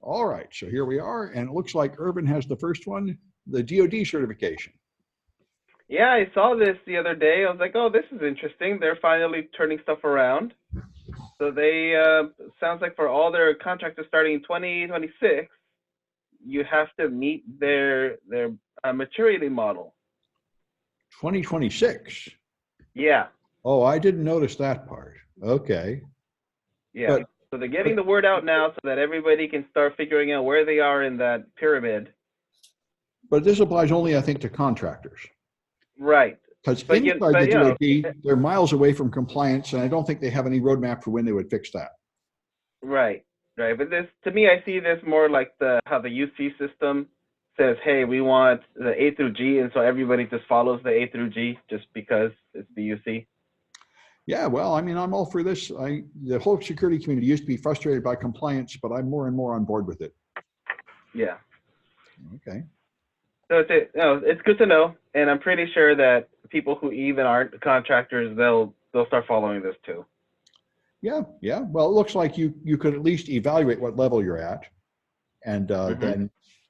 All right, so here we are, and it looks like Irvin has the first one, the DoD certification. Yeah, I saw this the other day. I was like, oh, this is interesting. They're finally turning stuff around. So they sounds like for all their contractors starting in 2026, you have to meet their maturity model. 2026. Yeah, Oh, I didn't notice that part. Okay. yeah. But, So they're getting but the word out now so that everybody can start figuring out where they are in that pyramid. but this applies only, I think, to contractors. Right. Because But you, inside but the you know, DoD, they're miles away from compliance, and I don't think they have any roadmap for when they would fix that. right, right. But this, to me, I see this more like the how the UC system says, hey, we want the A through G, and so everybody just follows the A through G just because it's the UC. Yeah, well, I mean, I'm all for this. The whole security community used to be frustrated by compliance, but I'm more and more on board with it. Yeah. Okay. So it's good to know, and I'm pretty sure that people who even aren't contractors, they'll start following this too. Yeah, yeah. Well, it looks like you could at least evaluate what level you're at, and Mm-hmm.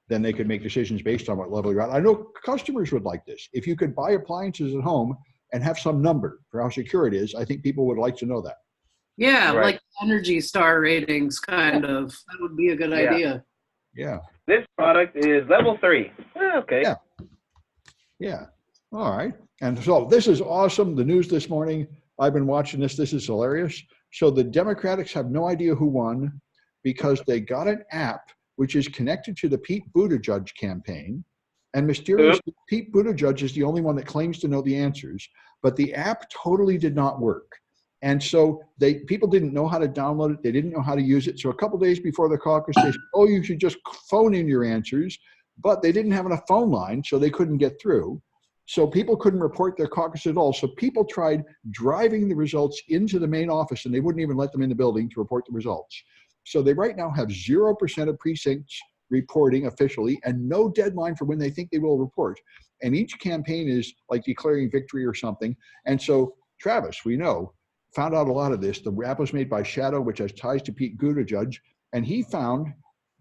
then they could make decisions based on what level you're at. I know customers would like this. If you could buy appliances at home and have some number for how secure it is, I think people would like to know that. Yeah, Right. like Energy Star ratings, kind of. That would be a good Yeah. idea. Yeah, This product is level 3. Okay. yeah, yeah. All right. And so this is awesome. The news this morning, I've been watching this. This is hilarious. So the Democrats have no idea who won because they got an app which is connected to the Pete Buttigieg campaign. And mysteriously, Pete Buttigieg is the only one that claims to know the answers, but the app totally did not work. And so people didn't know how to download it. They didn't know how to use it. So a couple days before the caucus, they said, oh, you should just phone in your answers. But they didn't have enough phone line, so they couldn't get through. So people couldn't report their caucus at all. So people tried driving the results into the main office, and they wouldn't even let them in the building to report the results. So they right now have 0% of precincts reporting officially and no deadline for when they think they will report. And each campaign is like declaring victory or something. And so Travis, we know, found out a lot of this. The app was made by Shadow, which has ties to Pete Buttigieg, and he found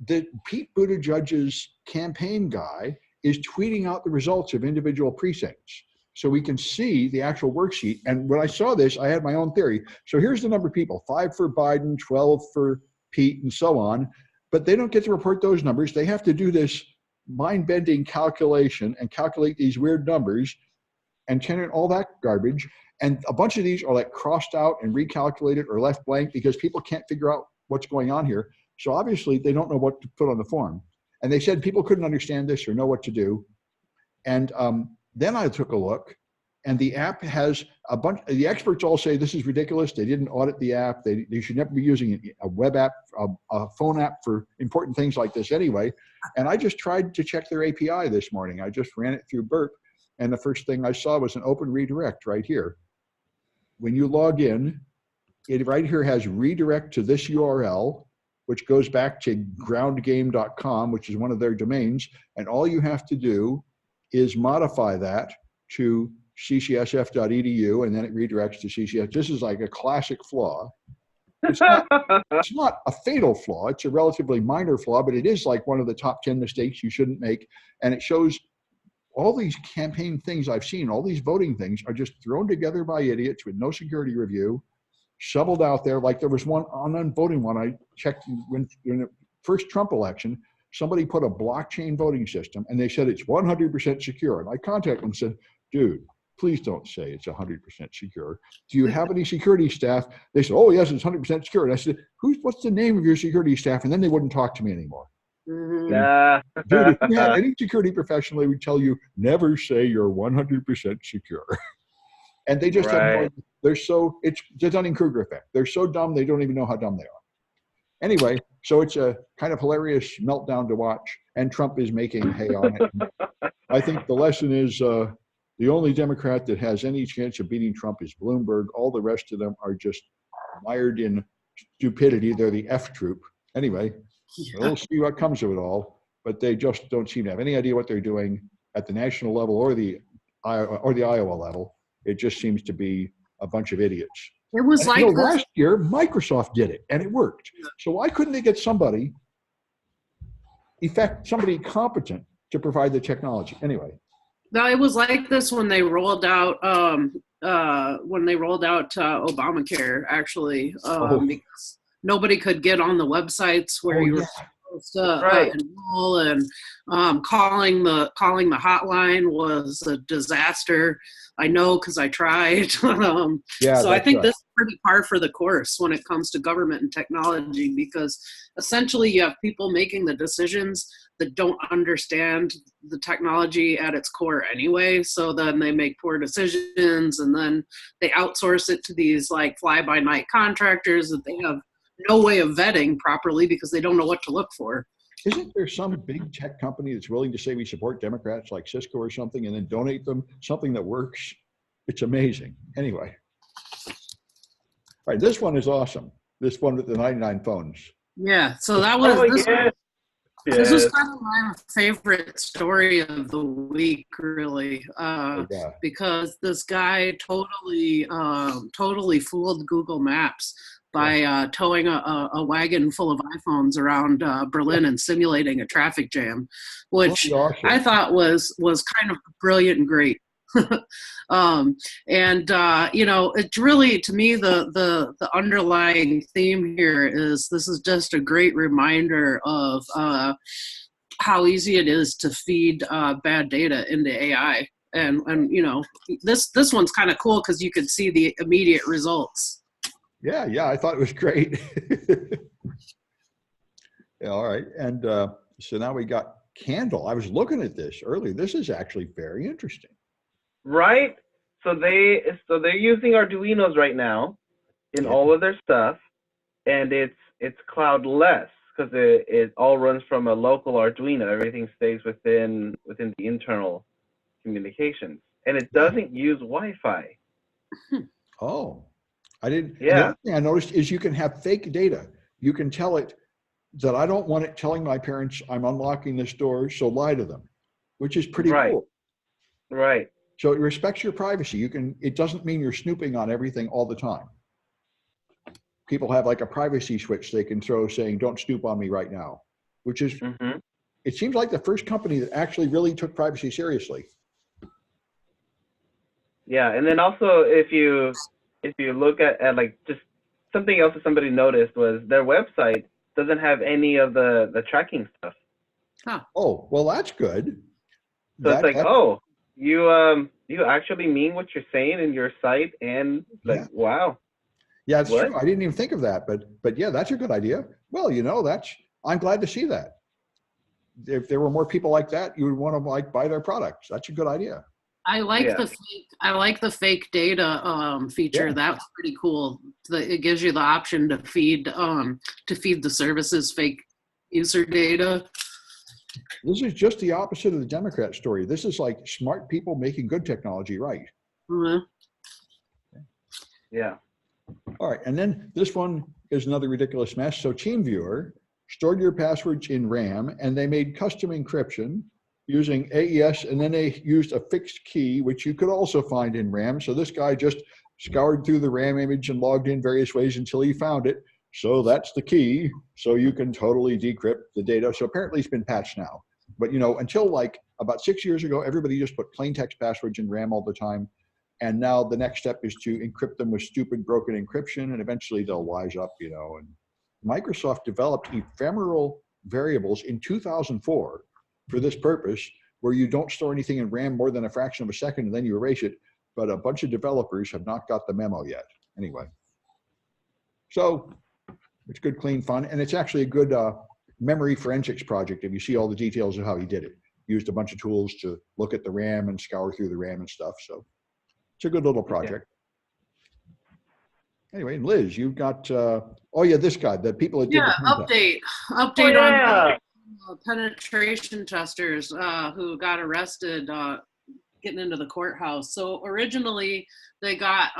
that Pete Buttigieg's campaign guy is tweeting out the results of individual precincts. So we can see the actual worksheet. And when I saw this, I had my own theory. So here's the number of people, 5 for Biden, 12 for Pete, and so on. But they don't get to report those numbers. They have to do this mind-bending calculation and calculate these weird numbers and turn in all that garbage. And a bunch of these are like crossed out and recalculated or left blank because people can't figure out what's going on here. So obviously they don't know what to put on the form. And they said people couldn't understand this or know what to do. And then I took a look, and the app has a bunch. The experts all say this is ridiculous. They didn't audit the app. They should never be using a web app, a phone app for important things like this anyway. And I just tried to check their API this morning. I just ran it through Burp, and the first thing I saw was an open redirect right here. When you log in, it right here has redirect to this URL, which goes back to groundgame.com, which is one of their domains. And all you have to do is modify that to ccsf.edu, and then it redirects to CCS. This is like a classic flaw. It's not a fatal flaw. It's a relatively minor flaw, but it is like one of the top 10 mistakes you shouldn't make. And it shows all these campaign things I've seen, all these voting things are just thrown together by idiots with no security review, shoveled out there. Like there was one on voting one I checked when in the first Trump election, somebody put a blockchain voting system and they said it's 100% secure. And I contacted them and said, dude, please don't say it's 100% secure. Do you have any security staff? They said, oh yes, it's 100% secure. And I said, what's the name of your security staff? And then they wouldn't talk to me anymore. Mm-hmm. Dude, if you had any security professional, they would tell you, never say you're 100% secure. And they just have they're so, it's the Dunning-Kruger effect. They're so dumb, they don't even know how dumb they are. Anyway, so it's a kind of hilarious meltdown to watch, and Trump is making hay on it. I think the lesson is the only Democrat that has any chance of beating Trump is Bloomberg. All the rest of them are just mired in stupidity. They're the F troop. Anyway, we'll see what comes of it all, but they just don't seem to have any idea what they're doing at the national level or the Iowa level. It just seems to be a bunch of idiots. It was last year, Microsoft did it, and it worked. So why couldn't they get somebody somebody competent to provide the technology. Anyway. No, it was like this when they rolled out Obamacare, actually, because nobody could get on the websites where you were supposed to enroll, and calling the hotline was a disaster. I know because I tried. So I think this is pretty par for the course when it comes to government and technology, because essentially you have people making the decisions that don't understand the technology at its core anyway. So then they make poor decisions, and then they outsource it to these like fly-by-night contractors that they have no way of vetting properly because they don't know what to look for. Isn't there some big tech company that's willing to say we support Democrats, like Cisco or something, and then donate them something that works? It's amazing. Anyway. All right, this one is awesome. This one with the 99 phones. Yeah, so that was this was kind of my favorite story of the week, really, because this guy totally fooled Google Maps by towing a wagon full of iPhones around Berlin and simulating a traffic jam, which I thought was kind of brilliant and great. It's really, to me, the underlying theme here is this is just a great reminder of how easy it is to feed bad data into AI. And this one's kind of cool because you could see the immediate results. Yeah, I thought it was great. Yeah, all right. And so now we got Candle. I was looking at this earlier. This is actually very interesting. Right? So they're using Arduinos right now in all of their stuff, and it's cloudless because it all runs from a local Arduino. Everything stays within the internal communications, and it doesn't use Wi-Fi. Oh, I didn't. Yeah. The other thing I noticed is you can have fake data. You can tell it that I don't want it telling my parents I'm unlocking this door, so lie to them, which is pretty cool. Right. So it respects your privacy. It doesn't mean you're snooping on everything all the time. People have like a privacy switch they can throw saying, don't snoop on me right now, which is, it seems like the first company that actually really took privacy seriously. Yeah, and then also if you look at like just something else that somebody noticed was their website doesn't have any of the tracking stuff. Huh. Oh, well, that's good. So it's like, you actually mean what you're saying in your site, and like, wow. Yeah, it's true. I didn't even think of that, but yeah, that's a good idea. Well, I'm glad to see that. If there were more people like that, you would want to buy their products. That's a good idea. I like the fake data feature. Yeah. That's pretty cool. It gives you the option to feed the services fake user data. This is just the opposite of the Democrat story. This is like smart people making good technology right. Mm-hmm. Yeah. All right, and then this one is another ridiculous mess. So TeamViewer stored your passwords in RAM, and they made custom encryption using AES, and then they used a fixed key, which you could also find in RAM. So this guy just scoured through the RAM image and logged in various ways until he found it. So that's the key. So you can totally decrypt the data. So apparently it's been patched now. But until like about 6 years ago, everybody just put plain text passwords in RAM all the time. And now the next step is to encrypt them with stupid broken encryption, and eventually they'll wise up, And Microsoft developed ephemeral variables in 2004 for this purpose, where you don't store anything in RAM more than a fraction of a second and then you erase it. But a bunch of developers have not got the memo yet. Anyway, so it's good, clean fun. And it's actually a good memory forensics project if you see all the details of how he did it. Used a bunch of tools to look at the RAM and scour through the RAM and stuff. So it's a good little project. Yeah. Anyway, Liz, you've got, this guy, the people that did the update on penetration testers who got arrested getting into the courthouse. So originally they got,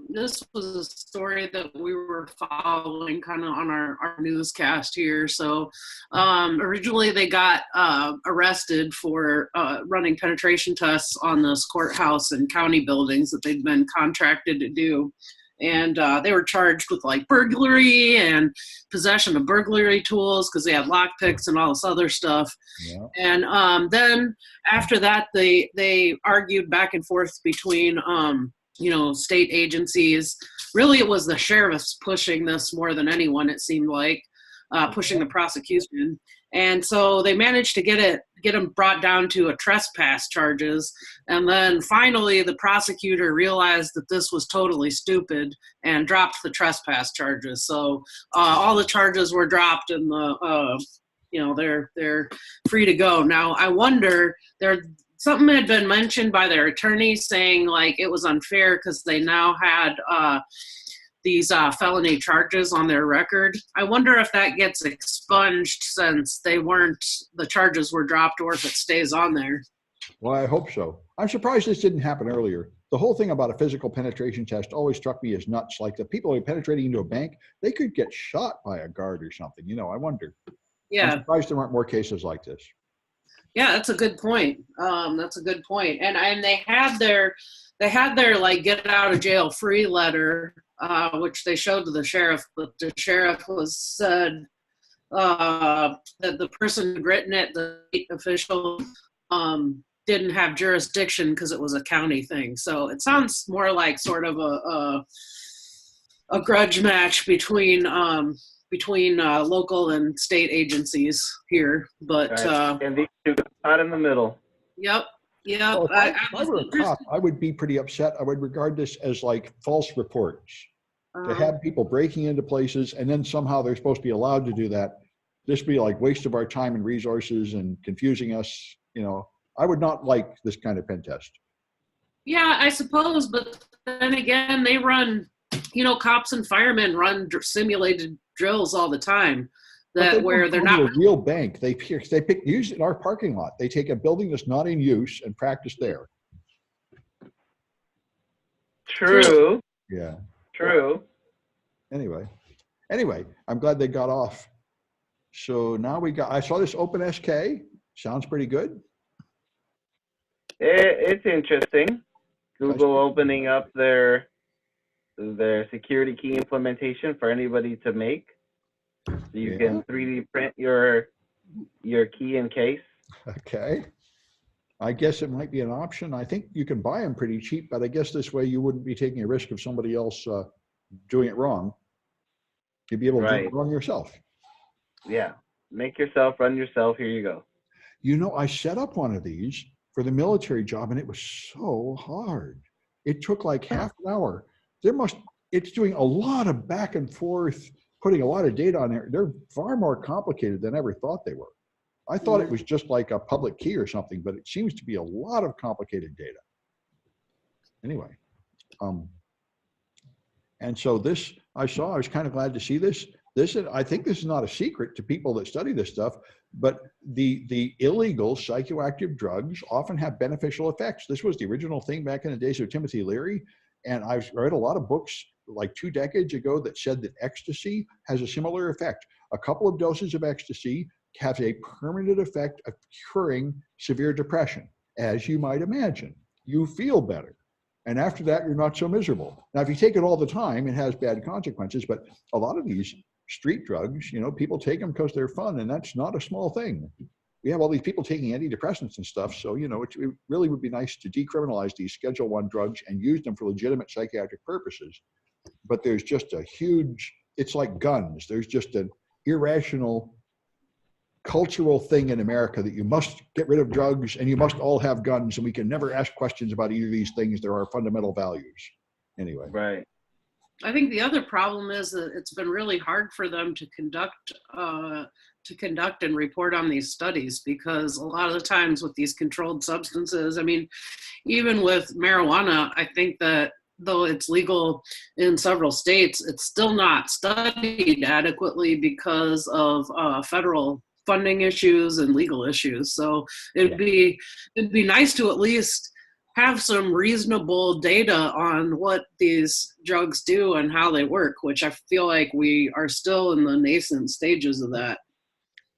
this was a story that we were following kind of on our newscast here. So originally they got arrested for running penetration tests on this courthouse and county buildings that they'd been contracted to do. And they were charged with like burglary and possession of burglary tools because they had lockpicks and all this other stuff. Yeah. And then after that, they argued back and forth between state agencies. Really, it was the sheriffs pushing this more than anyone, it seemed like, pushing the prosecution. And so they managed to get them brought down to a trespass charges. And then finally, the prosecutor realized that this was totally stupid and dropped the trespass charges. So all the charges were dropped, and they're free to go. Now, I wonder, something had been mentioned by their attorney saying like it was unfair because they now had these felony charges on their record. I wonder if that gets expunged since the charges were dropped, or if it stays on there. Well, I hope so. I'm surprised this didn't happen earlier. The whole thing about a physical penetration test always struck me as nuts. Like the people who are penetrating into a bank, they could get shot by a guard or something. I wonder. Yeah. I'm surprised there aren't more cases like this. Yeah, that's a good point. That's a good point. And they had their like get out of jail free letter, which they showed to the sheriff, but the sheriff said that the person who'd written it, the state official, didn't have jurisdiction because it was a county thing. So it sounds more like sort of a grudge match between local and state agencies here. But right. And these two got caught in the middle. Yep. Well, if I were a cop, I would be pretty upset. I would regard this as like false reports. To have people breaking into places and then somehow they're supposed to be allowed to do that. This would be like waste of our time and resources and confusing us. I would not like this kind of pen test. Yeah, I suppose. But then again, they run, cops and firemen run simulated drills all the time. Where they're not a real bank. They use it in our parking lot. They take a building that's not in use and practice there. True. Yeah. True. Anyway, I'm glad they got off. So now I saw this OpenSK. Sounds pretty good. It's interesting. Google opening up their security key implementation for anybody to make. So you can 3D print your key in case. Okay. I guess it might be an option. I think you can buy them pretty cheap, but I guess this way you wouldn't be taking a risk of somebody else doing it wrong. You'd be able to do it wrong yourself. Yeah. Make yourself, run yourself. Here you go. I set up one of these for the military job, and it was so hard. It took like half an hour. It's doing a lot of back and forth, putting a lot of data on there. They're far more complicated than I ever thought they were. I thought it was just like a public key or something, but it seems to be a lot of complicated data. Anyway, and so this I was kind of glad to see this. I think this is not a secret to people that study this stuff, but the illegal psychoactive drugs often have beneficial effects. This was the original thing back in the days of Timothy Leary, and I've read a lot of books like 2 decades ago that said that ecstasy has a similar effect. A couple of doses of ecstasy have a permanent effect of curing severe depression. As you might imagine, you feel better. And after that, you're not so miserable. Now, if you take it all the time, it has bad consequences, but a lot of these street drugs, people take them because they're fun, and that's not a small thing. We have all these people taking antidepressants and stuff, so, it really would be nice to decriminalize these Schedule I drugs and use them for legitimate psychiatric purposes. But there's just it's like guns. There's just an irrational cultural thing in America that you must get rid of drugs and you must all have guns, and we can never ask questions about either of these things. There are fundamental values. Anyway. Right. I think the other problem is that it's been really hard for them to conduct and report on these studies, because a lot of the times with these controlled substances, even with marijuana, I think that though it's legal in several states, it's still not studied adequately because of federal funding issues and legal issues. So it'd be nice to at least have some reasonable data on what these drugs do and how they work, which I feel like we are still in the nascent stages of that.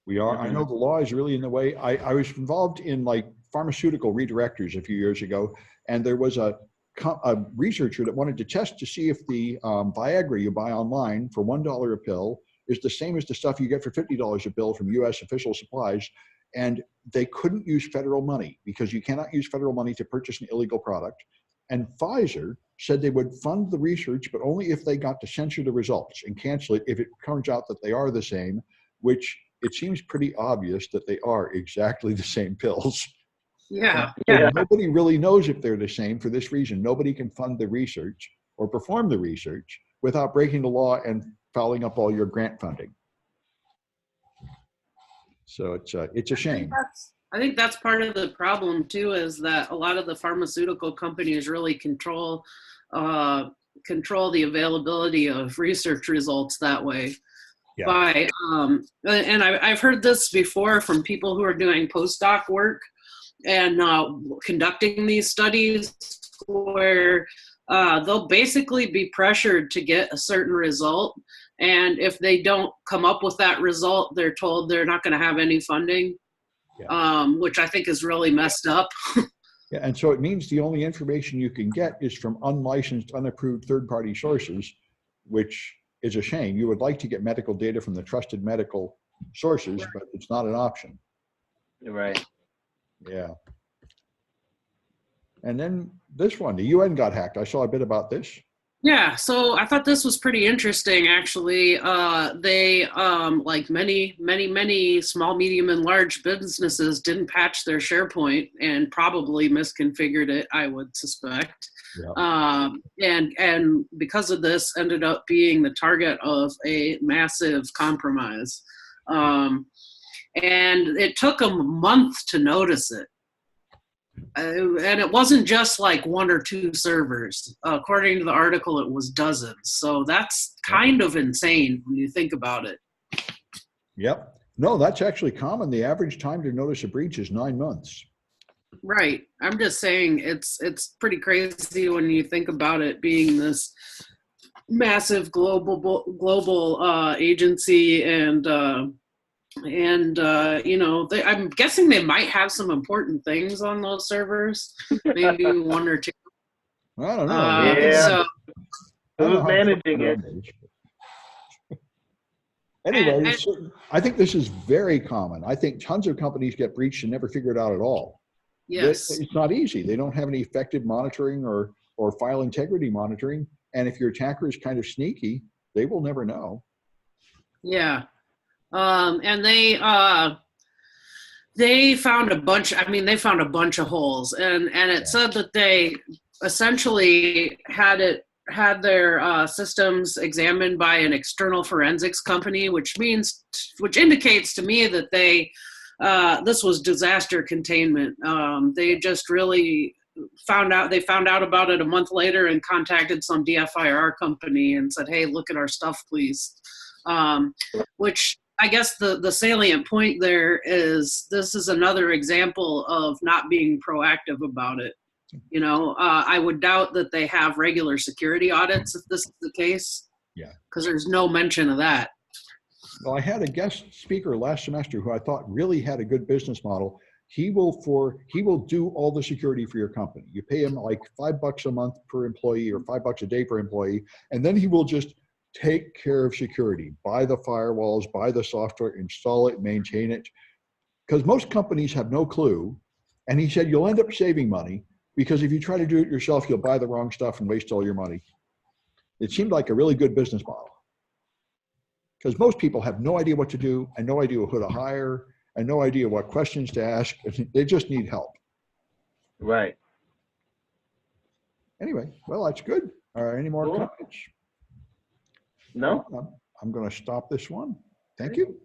We are. I know the law is really in the way. I was involved in like pharmaceutical redirectors a few years ago, and there was a a researcher that wanted to test to see if the Viagra you buy online for $1 a pill is the same as the stuff you get for $50 a pill from U.S. official supplies. And they couldn't use federal money because you cannot use federal money to purchase an illegal product. And Pfizer said they would fund the research, but only if they got to censor the results and cancel it if it turns out that they are the same, which it seems pretty obvious that they are exactly the same pills. Yeah. And nobody really knows if they're the same for this reason. Nobody can fund the research or perform the research without breaking the law and fouling up all your grant funding. So it's a shame. I think that's part of the problem too, is that a lot of the pharmaceutical companies really control the availability of research results that way. Yeah. By and I've heard this before from people who are doing postdoc work and conducting these studies, where they'll basically be pressured to get a certain result, and if they don't come up with that result, they're told they're not going to have any funding. Yeah. Which I think is really messed up. Yeah, and so it means the only information you can get is from unlicensed, unapproved third-party sources, which is a shame. You would like to get medical data from the trusted medical sources, but it's not an option. Right. Yeah. And then this one, the UN got hacked. I saw a bit about this. Yeah, so I thought this was pretty interesting, actually. They, like many small, medium, and large businesses, didn't patch their SharePoint and probably misconfigured it, I would suspect. Yeah. And because of this, ended up being the target of a massive compromise. And it took them a month to notice it. And it wasn't just like one or two servers. According to the article, it was dozens. So that's kind of insane when you think about it. Yep. No, that's actually common. The average time to notice a breach is 9 months. Right. I'm just saying it's pretty crazy when you think about it being this massive global agency, and you know, I'm guessing they might have some important things on those servers, maybe one or two. I don't know. Yeah. So, who's managing it? Anyway, I think this is very common. I think tons of companies get breached and never figure it out at all. Yes. It's not easy. They don't have any effective monitoring or file integrity monitoring. And if your attacker is kind of sneaky, they will never know. Yeah. And they found a bunch. I mean, they found a bunch of holes, and it said that they essentially had their systems examined by an external forensics company, which indicates to me that this was disaster containment. They just really found out about it a month later and contacted some DFIR company and said, "Hey, look at our stuff, please." Which I guess the salient point there is, this is another example of not being proactive about it. You know, I would doubt that they have regular security audits if this is the case. Yeah. Because there's no mention of that. Well, I had a guest speaker last semester who I thought really had a good business model. He will do all the security for your company. You pay him like $5 a month per employee or $5 a day per employee, and then he will just take care of security, buy the firewalls, buy the software, install it, maintain it. Because most companies have no clue. And he said, you'll end up saving money, because if you try to do it yourself, you'll buy the wrong stuff and waste all your money. It seemed like a really good business model. Because most people have no idea what to do, and no idea who to hire, and no idea what questions to ask. They just need help. Right. Anyway, well, that's good. Any more comments? No. I'm going to stop this one. Thank you.